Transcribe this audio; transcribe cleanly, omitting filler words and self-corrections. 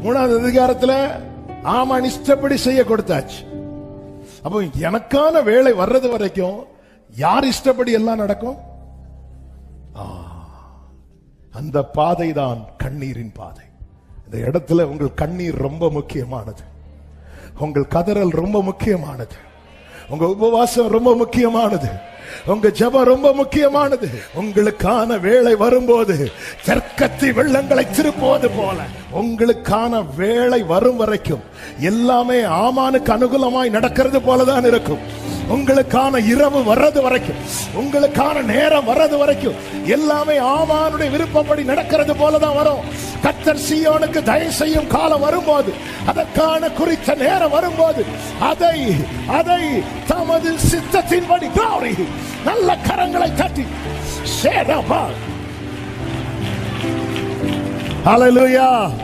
3வது அதிகாரத்துல ஆமான் இஷ்டப்படி செய்ய கொடுத்தாச்சு. அப்போ எனக்கான வேலை வர்றது வரைக்கும் யார் இஷ்டப்படி எல்லாம் நடக்கும்? அந்த பாதை தான் கண்ணீரின் பாதை. இந்த இடத்துல உங்கள் கண்ணீர் ரொம்ப முக்கியமானது, உங்கள் கதறல் ரொம்ப முக்கியமானது, உங்க உபவாசம் ரொம்ப முக்கியமானது, உங்க ஜெபம் ரொம்ப முக்கியமானது. உங்களுக்கான வேலை வரும்போது தெற்கத்தி வெள்ளங்களை திருப்புவது போல உங்களுக்கான வேலை வரும் வரைக்கும் எல்லாமே ஆமானுக்கு அனுகூலமாய் நடக்கிறது போலதான் இருக்கும். உங்களுக்கான இரவு வர்றது வரைக்கும், உங்களுக்கான நேரம் வர்றது வரைக்கும் எல்லாமே ஆமானுடைய விருப்பப்படி நடக்கிறது போலதான் வரும். கர்த்தர் சீயோனுக்கு தயவு செய்யும் காலம் வரும்போது, அதற்கான குறித்த நேரம் வரும்போது அதை தமது சித்தத்தின்படி நல்ல கரங்களை தட்டி ஹalleluya.